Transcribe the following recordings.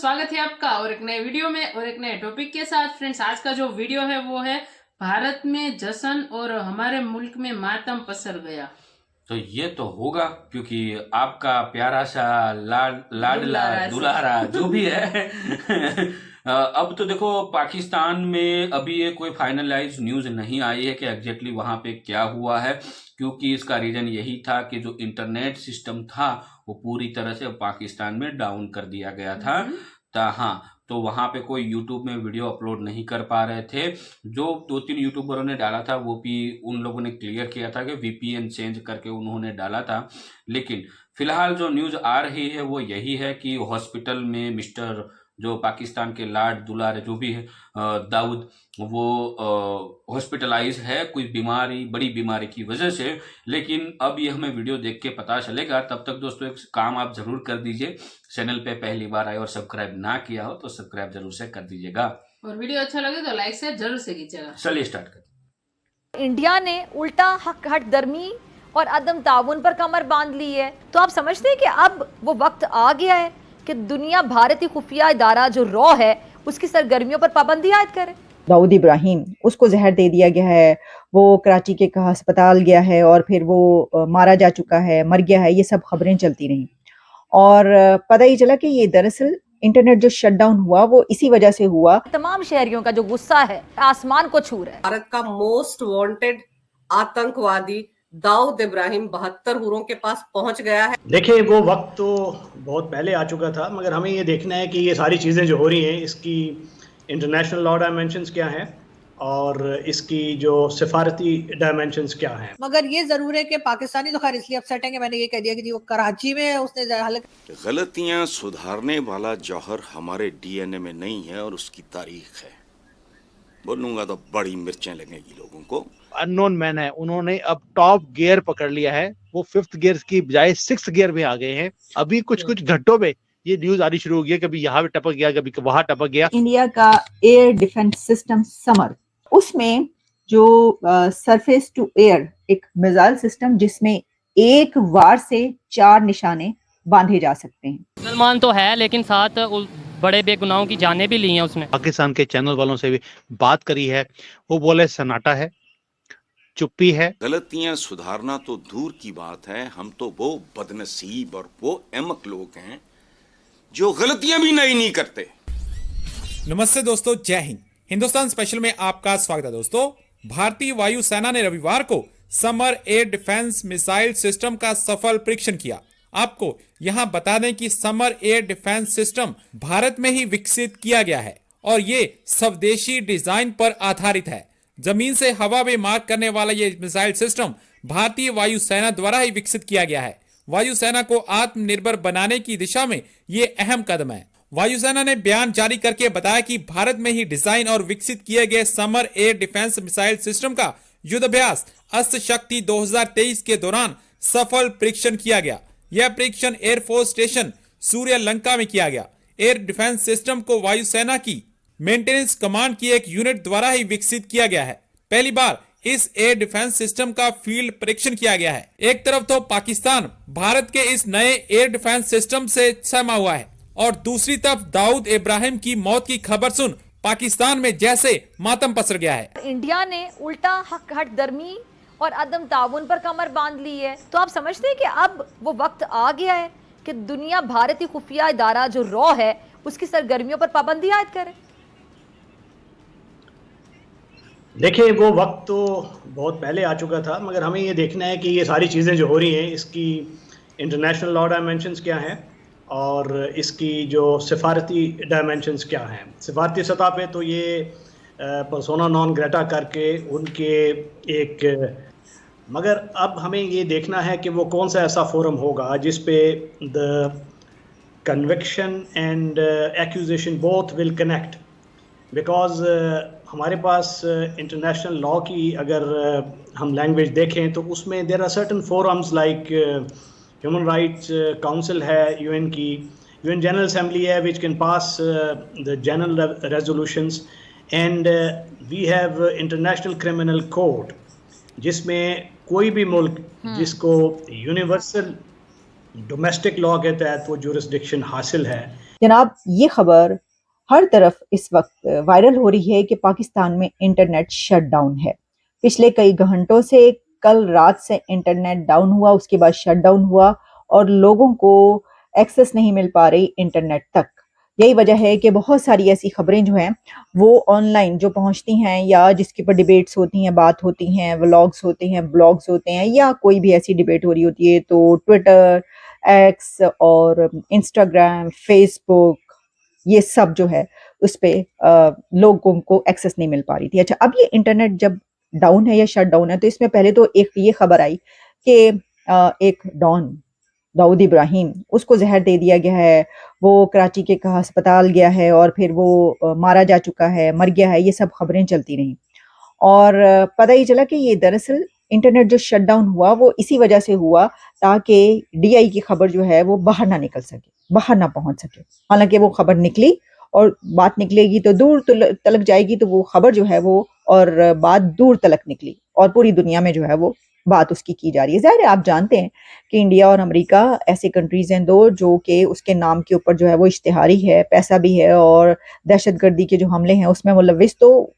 स्वागत है आपका और एक नए वीडियो में और एक नए टॉपिक के साथ। फ्रेंड्स, आज का जो वीडियो है वो है भारत में जश्न और हमारे मुल्क में मातम पसर गया। तो ये तो होगा क्योंकि आपका प्यारा सा लाडला दुलारा जो भी है अब तो देखो पाकिस्तान में अभी ये कोई फाइनलाइज न्यूज नहीं आई है कि एग्जैक्टली वहां पे क्या हुआ है, क्योंकि इसका रीजन यही था कि जो इंटरनेट सिस्टम था वो पूरी तरह से पाकिस्तान में डाउन कर दिया गया था। हाँ, तो वहां पे कोई यूट्यूब में वीडियो अपलोड नहीं कर पा रहे थे। जो 2-3 यूट्यूबरों ने डाला था वो भी उन लोगों ने क्लियर किया था कि वीपीएन चेंज करके उन्होंने डाला था। लेकिन फिलहाल जो न्यूज आ रही है वो यही है कि हॉस्पिटल में मिस्टर जो पाकिस्तान के लाड दुलारे जो भी है दाऊद, वो हॉस्पिटलाइज है कोई बीमारी, बड़ी बीमारी की वजह से। लेकिन अब ये हमें वीडियो देख के पता चलेगा। तब तक दोस्तों एक काम आप जरूर कर दीजिए, चैनल पे पहली बार आए और सब्सक्राइब ना किया हो तो सब्सक्राइब जरूर से कर दीजिएगा और वीडियो अच्छा लगे तो लाइक से जरूर से कीजिएगा। चलिए स्टार्ट करते हैं। इंडिया ने उल्टा हक हट दर्मी और अदम ताउन पर कमर बांध ली है। तो आप समझते हैं कि अब वो वक्त आ गया है कि दुनिया भारतीय खुफिया इदारा जो रॉ है उसकी सरगर्मियों पर पाबंदी आयद करे। दाऊद इब्राहिम, उसको जहर दे दिया गया है, वो कराची के कहा अस्पताल गया है और फिर वो मारा जा चुका है, मर गया है, ये सब खबरें चलती रहीं और पता ही चला कि ये दरअसल इंटरनेट जो शटडाउन हुआ वो इसी वजह से हुआ। तमाम शहरियों का जो गुस्सा है आसमान को छू रहा है। भारत का मोस्ट वांटेड आतंकवादी दाऊद इब्राहिम 72 हुरों के पास पहुंच गया है। देखिए, वो वक्त तो बहुत पहले आ चुका था, मगर हमें ये देखना है कि ये सारी चीज़ें जो हो रही हैं इसकी इंटरनेशनल लॉ डायमेंशंस क्या हैं और इसकी जो सिफारती डायमेंशंस क्या हैं। मगर ये जरूर है कि पाकिस्तानी तो खैर इसलिए अपसेट है कि मैंने ये कह दिया कि जी वो कराची में उसने गलतियां सुधारने वाला जौहर हमारे डीएनए में नहीं है और उसकी तारीख है। बोलूंगा तो बड़ी मिर्चें लगेगी लोगों को। अननोन मैन है, उन्होंने अब टॉप गियर पकड़ लिया है, वो 5th गियर की बजाय 6th गियर में आ गए हैं। अभी कुछ घंटों में ये न्यूज आनी शुरू हो गई, कभी यहाँ पे टपक गया, कभी वहां टपक गया। इंडिया का एयर डिफेंस सिस्टम समर, उसमें जो सरफेस टू एयर एक मिसाइल सिस्टम जिसमें एक वार से 4 निशाने बांधे जा सकते हैं। मुसलमान तो है लेकिन साथ बड़े बेगुनाहों की जानें भी ली हैं उसने। पाकिस्तान के चैनल वालों से भी बात करी है, वो बोले सन्नाटा है, चुप्पी है। गलतियां सुधारना तो दूर की बात है, हम तो वो बदनसीब और वो अहमक लोग हैं जो गलतियां भी नहीं करते। नमस्ते दोस्तों, जय हिंद। हिंदुस्तान स्पेशल में आपका स्वागत है। दोस्तों, भारतीय वायुसेना ने रविवार को summer air defence missile system का सफल परीक्षण किया। आपको यहां बता दें कि summer air defence system Bharat में ही विकसित किया गया है और ये स्वदेशी डिजाइन पर आधारित है। जमीन से हवा में मार करने वाला ये मिसाइल सिस्टम भारतीय वायुसेना द्वारा ही विकसित किया गया है। वायुसेना को आत्मनिर्भर बनाने की दिशा में ये अहम कदम है। वायुसेना ने बयान जारी करके बताया कि भारत में ही डिजाइन और विकसित किए गए summer air defence missile system का युद्धाभ्यास अस्त्र शक्ति 2023 के दौरान सफल परीक्षण किया गया। यह परीक्षण एयरफोर्स स्टेशन सूर्यलंका में किया गया। एयर डिफेंस सिस्टम को वायुसेना की मेंटेनेंस कमांड की एक यूनिट द्वारा ही विकसित किया गया है। पहली बार इस एयर डिफेंस सिस्टम का फील्ड परीक्षण किया गया है। एक तरफ तो पाकिस्तान भारत के इस नए एयर डिफेंस सिस्टम से सहमा हुआ है और दूसरी तरफ दाऊद इब्राहिम की मौत की खबर सुन पाकिस्तान में जैसे मातम पसर गया है। इंडिया ने उल्टा हक हट दर्मी और अदम ताउन पर कमर बांध ली है। तो आप समझते हैं कि अब वो वक्त आ गया है कि दुनिया भारतीय खुफिया इदारा जो रॉ है उसकी सरगर्मियों पर पाबंदी आयद करे। देखिए, वो वक्त तो बहुत पहले आ चुका था, मगर हमें ये देखना है कि ये सारी चीज़ें जो हो रही हैं इसकी इंटरनेशनल लॉ डायमेंशंस क्या हैं और इसकी जो सिफारती डायमेंशंस क्या हैं। सिफारती सतह पे तो ये पर्सोना नॉन ग्रेटा करके उनके एक, मगर अब हमें ये देखना है कि वो कौन सा ऐसा फोरम होगा जिस पे the conviction and accusation both will connect. Because हमारे पास इंटरनेशनल लॉ की अगर हम लैंग्वेज देखें तो उसमें there are certain forums like human rights council है यूएन की, यूएन जनरल असेंबली है which can pass the general resolutions and we have international criminal court जिसमें कोई भी मुल्क जिसको यूनिवर्सल डोमेस्टिक लॉ के तहत वो जुरिस्डिक्शन हासिल है जनाब, ये खबर हर तरफ इस वक्त वायरल हो रही है कि पाकिस्तान में इंटरनेट शट डाउन है। पिछले कई घंटों से, कल रात से इंटरनेट डाउन हुआ, उसके बाद शट डाउन हुआ और लोगों को एक्सेस नहीं मिल पा रही इंटरनेट तक। यही वजह है कि बहुत सारी ऐसी खबरें जो हैं वो ऑनलाइन जो पहुंचती हैं या जिसके ऊपर डिबेट्स होती हैं, बात होती हैं, व्लॉग्स होते हैं, ब्लॉग्स होते हैं या कोई भी ऐसी डिबेट हो रही होती है, तो ट्विटर, एक्स और इंस्टाग्राम, फेसबुक, ये सब जो है उस पे लोगों को एक्सेस नहीं मिल पा रही थी। अच्छा, अब ये इंटरनेट जब डाउन है या शट डाउन है, तो इसमें पहले तो एक ये खबर आई कि एक डॉन दाऊद इब्राहिम, उसको जहर दे दिया गया है, वो कराची के का अस्पताल गया है और फिर वो मारा जा चुका है, मर गया है, ये सब खबरें चलती रहीं। और पता ही चला कि ये दरअसल इंटरनेट जो शट डाउन हुआ वो इसी वजह से हुआ ताकि डीआई की खबर जो है वो बाहर ना निकल सके, बाहर ना पहुंच सके। हालांकि वो खबर निकली और बात निकलेगी तो दूर तलक जाएगी, तो वो खबर जो है वो और बात दूर तलक निकली और पूरी दुनिया में जो है वो बात उसकी की जा रही है। ज़ाहिर है, आप जानते हैं कि इंडिया और अमेरिका ऐसे कंट्रीज हैं दो जो कि उसके नाम के ऊपर जो है वो इश्तिहारी है, पैसा भी है और दहशतगर्दी के जो हमले हैं उसमें मुलविस, तो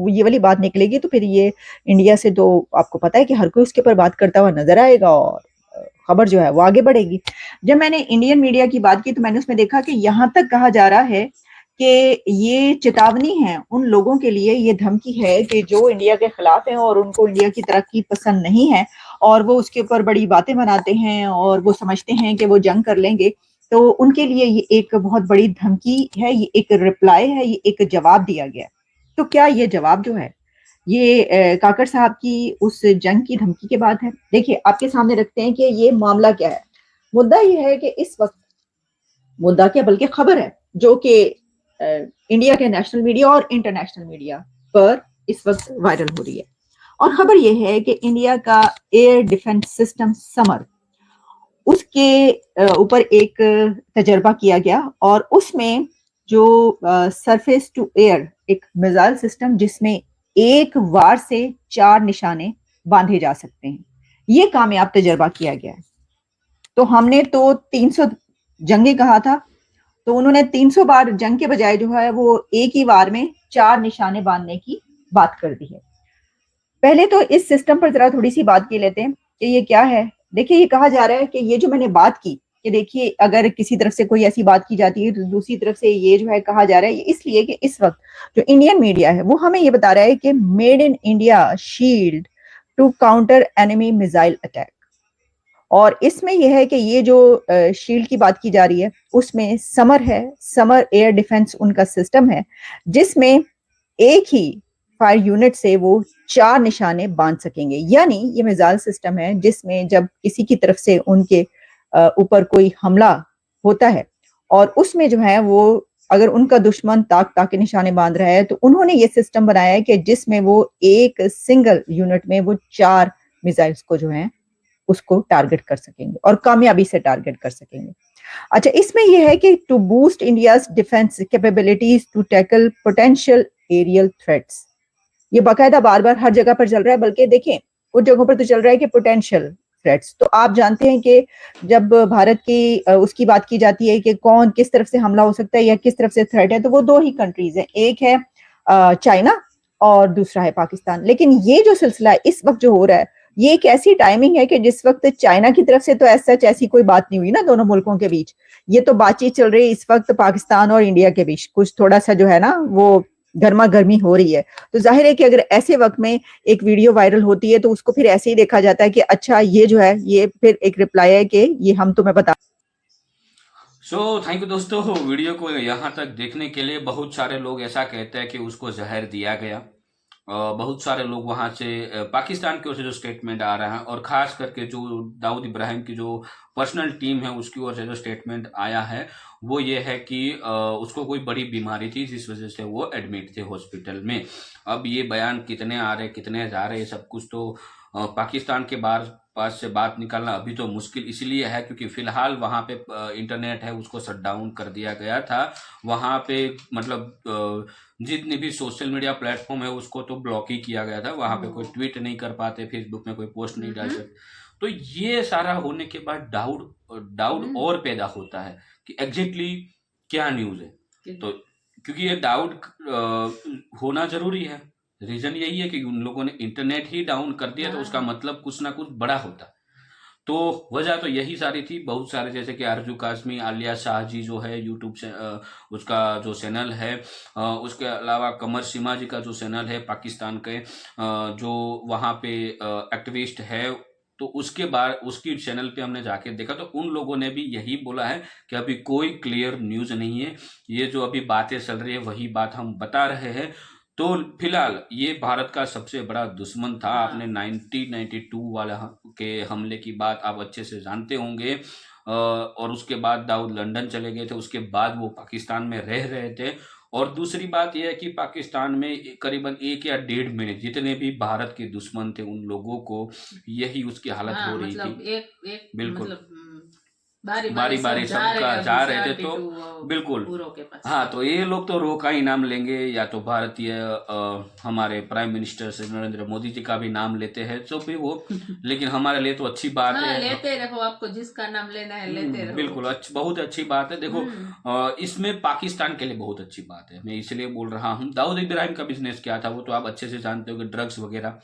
ये वाली बात निकलेगी तो फिर ये इंडिया से तो आपको पता है कि हर कोई उसके ऊपर बात करता हुआ नजर आएगा और खबर जो है वो आगे बढ़ेगी। जब मैंने इंडियन मीडिया की बात की तो मैंने उसमें देखा कि यहाँ तक कहा जा रहा है कि ये चेतावनी है उन लोगों के लिए, ये धमकी है कि जो इंडिया के खिलाफ हैं और उनको इंडिया की तरक्की पसंद नहीं है और वो उसके ऊपर बड़ी बातें बनाते हैं और वो समझते हैं कि वो जंग कर लेंगे, तो उनके लिए ये एक बहुत बड़ी धमकी है, ये एक रिप्लाई है, ये एक जवाब दिया गया। तो क्या ये जवाब जो है ये काकर साहब की उस जंग की धमकी के बाद है? देखिए, आपके सामने रखते हैं कि ये मामला क्या है। मुद्दा ये है कि इस वक्त, मुद्दा क्या बल्कि खबर है जो कि इंडिया के नेशनल मीडिया और इंटरनेशनल मीडिया पर इस वक्त वायरल हो रही है। और खबर यह है कि इंडिया का एयर डिफेंस सिस्टम समर, उसके ऊपर एक तजर्बा किया गया और उसमें जो सरफेस टू एयर एक मिसाइल सिस्टम जिसमें एक वार से 4 निशाने बांधे जा सकते हैं, ये कामयाब तजर्बा किया गया है। तो हमने तो 300 जंगे कहा था, तो उन्होंने 300 बार जंग के बजाय जो है वो एक ही वार में 4 निशाने बांधने की बात कर दी है। पहले तो इस सिस्टम पर जरा थोड़ी सी बात की लेते हैं कि ये क्या है। देखिए, ये कहा जा रहा है कि ये जो मैंने बात की कि देखिए अगर किसी तरफ से कोई ऐसी बात की जाती है तो दूसरी तरफ से ये जो है कहा जा रहा है, ये इसलिए कि इस वक्त जो इंडियन मीडिया है वो हमें ये बता रहा है कि made in India shield to counter enemy missile attack. और इसमें यह है कि ये जो शील्ड की बात की जा रही है उसमें समर है, समर एयर डिफेंस उनका सिस्टम है जिसमें एक ही फायर यूनिट से वो 4 निशाने बांध सकेंगे। यानी ये मिसाइल सिस्टम है जिसमें जब किसी की तरफ से उनके ऊपर कोई हमला होता है और उसमें जो है वो अगर उनका दुश्मन ताक के निशाने बांध रहा है तो उन्होंने ये सिस्टम बनाया है कि जिसमें वो एक सिंगल यूनिट में वो 4 मिसाइल्स को जो है उसको टारगेट कर सकेंगे और कामयाबी से टारगेट कर सकेंगे। अच्छा, इसमें यह है कि to boost India's defence capabilities to tackle potential aerial threats, ये बाकायदा बार बार हर जगह पर चल रहा है, बल्कि देखें कुछ जगहों पर तो चल रहा है कि पोटेंशियल थ्रेट्स। तो आप जानते हैं कि जब भारत की उसकी बात की जाती है कि कौन किस तरफ से हमला हो सकता है या किस तरफ से थ्रेट है, तो वो 2 ही कंट्रीज हैं, एक है चाइना और दूसरा है पाकिस्तान। लेकिन ये जो सिलसिला है इस वक्त जो हो रहा है ये एक ऐसी टाइमिंग है कि जिस वक्त चाइना की तरफ से तो ऐसी कोई बात नहीं हुई ना दोनों मुल्कों के बीच, ये तो बातचीत चल रही है इस वक्त पाकिस्तान और इंडिया के बीच, कुछ थोड़ा सा जो है ना वो गर्मा गर्मी हो रही है। तो जाहिर है कि अगर ऐसे वक्त में एक वीडियो वायरल होती है तो उसको फिर ऐसे ही देखा जाता है कि अच्छा ये जो है ये फिर एक रिप्लाई है कि ये हम तुम्हें बता। थैंक यू दोस्तों, वीडियो को यहाँ तक देखने के लिए। बहुत सारे लोग ऐसा कहते हैं कि उसको जहर दिया गया। बहुत सारे लोग वहाँ से पाकिस्तान की ओर से जो स्टेटमेंट आ रहा है और ख़ास करके जो दाऊद इब्राहिम की जो पर्सनल टीम है उसकी ओर से जो स्टेटमेंट आया है वो ये है कि उसको कोई बड़ी बीमारी थी जिस वजह से वो एडमिट थे हॉस्पिटल में। अब ये बयान कितने आ रहे कितने जा रहे सब कुछ तो पाकिस्तान के पास से बात निकालना अभी तो मुश्किल इसलिए है क्योंकि फ़िलहाल वहाँ पे इंटरनेट है उसको शट डाउन कर दिया गया था। वहाँ पे मतलब जितने भी सोशल मीडिया प्लेटफॉर्म है उसको तो ब्लॉक ही किया गया था। वहाँ पे कोई ट्वीट नहीं कर पाते, फेसबुक में कोई पोस्ट नहीं डाल सकते। तो ये सारा होने के बाद डाउट और पैदा होता है कि एग्जैक्टली क्या न्यूज है। तो क्योंकि ये डाउट होना जरूरी है, रीजन यही है कि उन लोगों ने इंटरनेट ही डाउन कर दिया, तो उसका मतलब कुछ ना कुछ बड़ा होता। तो वजह तो यही सारी थी। बहुत सारे जैसे कि आरजू कासमी, आलिया शाह जी जो है यूट्यूब से उसका जो चैनल है, उसके अलावा कमर सिमा जी का जो चैनल है पाकिस्तान के, जो वहाँ पे एक्टिविस्ट है, तो उसके बाद उसकी चैनल पे हमने जाके देखा तो उन लोगों ने भी यही बोला है कि अभी कोई क्लियर न्यूज़ नहीं है, ये जो अभी बातें चल रही है वही बात हम बता रहे हैं। तो फिलहाल ये भारत का सबसे बड़ा दुश्मन था। आपने 1992 वाला के हमले की बात आप अच्छे से जानते होंगे, और उसके बाद दाऊद लंदन चले गए थे, उसके बाद वो पाकिस्तान में रह रहे थे। और दूसरी बात यह है कि पाकिस्तान में करीबन 1 या 1.5 महीने जितने भी भारत के दुश्मन थे उन लोगों को यही उसकी हालत हो रही थी। बिल्कुल बारी बारी सबका जा रहे थे, तो बिल्कुल हाँ, तो ये लोग तो रो का ही नाम लेंगे, या तो भारतीय हमारे प्राइम मिनिस्टर से नरेंद्र मोदी जी का भी नाम लेते हैं, तो फिर वो लेकिन हमारे लिए तो अच्छी बात है, लेते रहो, आपको जिसका नाम लेना है लेते रहो। बिल्कुल बहुत अच्छी बात है। देखो इसमें पाकिस्तान के लिए बहुत अच्छी बात है, मैं इसलिए बोल रहा हूँ। दाऊद इब्राहिम का बिजनेस क्या था वो तो आप अच्छे से जानते हो कि ड्रग्स वगैरह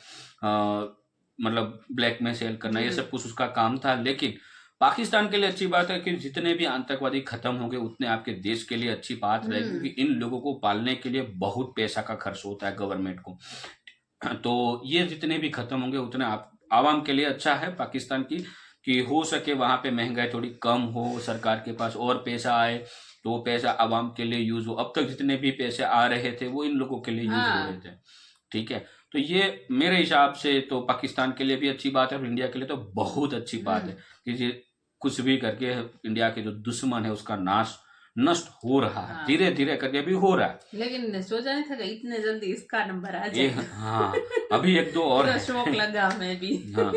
मतलब ब्लैक में सेल करना, ये सब कुछ उसका काम था। लेकिन पाकिस्तान के लिए अच्छी बात है कि जितने भी आतंकवादी खत्म होंगे उतने आपके देश के लिए अच्छी बात रहेगी, क्योंकि इन लोगों को पालने के लिए बहुत पैसा का खर्च होता है गवर्नमेंट को। तो ये जितने भी खत्म होंगे उतने आवाम के लिए अच्छा है पाकिस्तान की, कि हो सके वहां पे महंगाई थोड़ी कम हो, सरकार के पास और पैसा आए, तो वो पैसा आवाम के लिए यूज हो। अब तक जितने भी पैसे आ रहे थे वो इन लोगों के लिए यूज हो रहे थे, ठीक है। तो ये मेरे हिसाब से तो पाकिस्तान के लिए भी अच्छी बात है और इंडिया के लिए तो बहुत अच्छी बात है कि कुछ भी करके इंडिया के जो दुश्मन है उसका नष्ट हो रहा है, धीरे धीरे करके भी हो रहा है। लेकिन सोचा नहीं था कि इतने जल्दी इसका नंबर आ जाए। हाँ, अभी 1-2 और शौक लगा हमें भी। हाँ,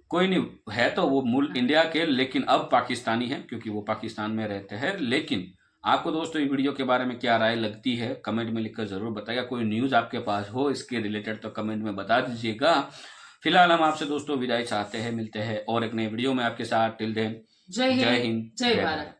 कोई नहीं है तो वो मूल इंडिया के, लेकिन अब पाकिस्तानी है क्योंकि वो पाकिस्तान में रहते हैं। लेकिन आपको दोस्तों ये वीडियो के बारे में क्या राय लगती है कमेंट में लिखकर जरूर बताइएगा। कोई न्यूज आपके पास हो इसके रिलेटेड तो कमेंट में बता दीजिएगा। फिलहाल हम आपसे दोस्तों विदाई चाहते हैं, मिलते हैं और एक नए वीडियो में आपके साथ। टिल देन जय हिंद, जय भारत।